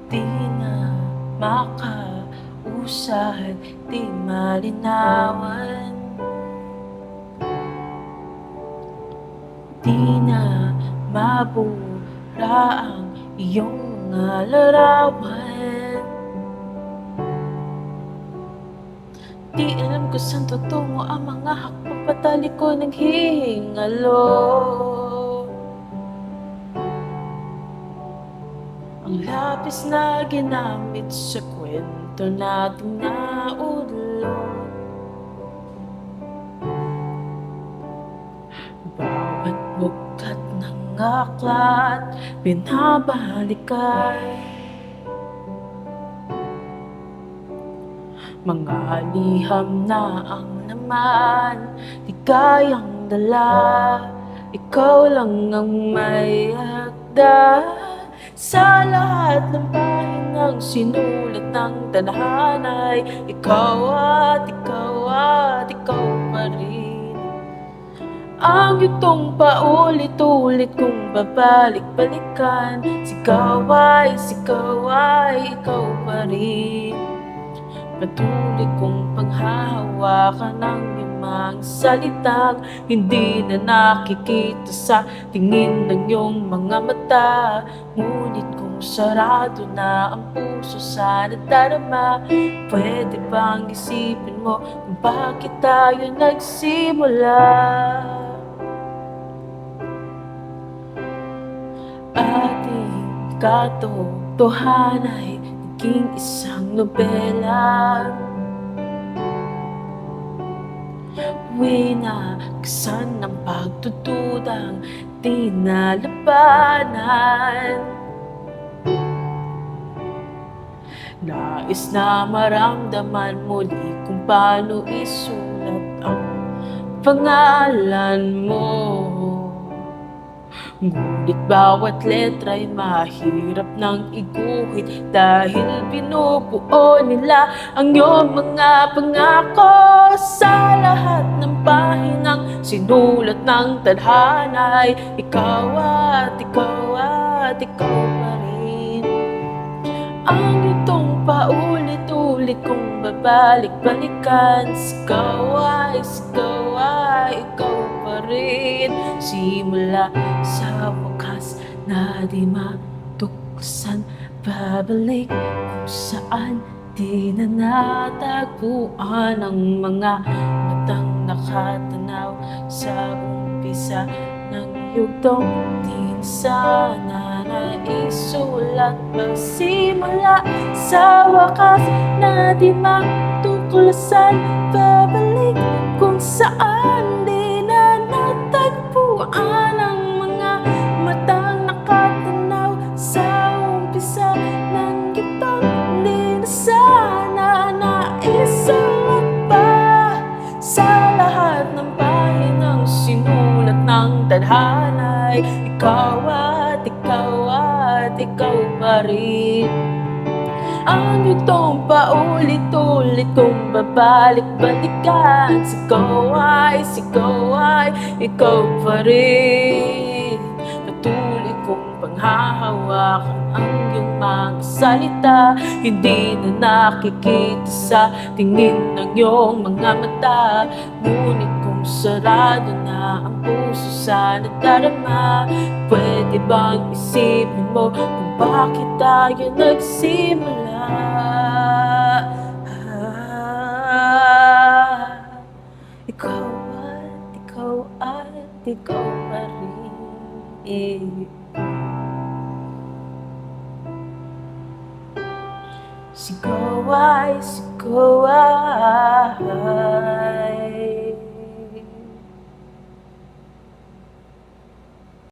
Di na makausad, di malinawan. Di na mabura ang iyong mga larawan. Di alam kung saan tutungo ang mga hakbang pataliko naghihingalo. Ang lapis na ginamit sa kwento nating naudlot. Bawat bukat ng aklat binabalikan. Mga liham na ang laman, di kayang dala. Ikaw lang ang may hagda sa lahat ng pahinang sinulat ng tadhana'y ikaw at ikaw pa rin. Ang yugtong paulit-ulit kong babalik-balikan. Sigaw ay ikaw pa rin. Patuloy kong paghahawakan ng iyong mga salitang hindi na nakikita sa tingin ng iyong mga mata. Ngunit kung sarado na ang puso sa nadarama, pwede bang isipin mo kung bakit tayo nagsimula? Ating katotohanan ay naging isang nobela. Winakasan ng pagtutudang di nalabanan. Nais na maramdaman muli kung paano isulat ang pangalan mo. Ngunit bawat letra'y mahirap nang iguhit dahil binubuo nila ang iyong mga pangako. Sa lahat ng pahinang sinulat ng tadhana'y ikaw at ikaw pa rin. Ang yugtong paulit-ulit kong babalik-balikan. Sigaw ay ikaw pa rin. Simula sa wakas na di matuklasan, babalik kung saan di na natagpuan ang mga matang nakatanaw sa umpisa ng yugtong di sana naisulat. Magsimula sa wakas na di matuklasan, babalik kung saan di na natagpuan ang mga matang nakatanaw sa umpisa ng yugtong di na sana naisulat pa. Sa lahat ng pahinang sinulat ng tadhana'y ikaw at ikaw pa rin. Ang yugtong paulit-ulit kong babalik-balikan. Sigaw ay ikaw pa rin. Patuloy kong panghahawakan ang iyong mga salita. Hindi na nakikita sa tingin ng iyong mga mata. Ngunit kung sarado na ang puso sa nadarama, pwede bang isipin mo kung bakit tayo nagsimula? Ikaw at ikaw pa rin. Sigaw ay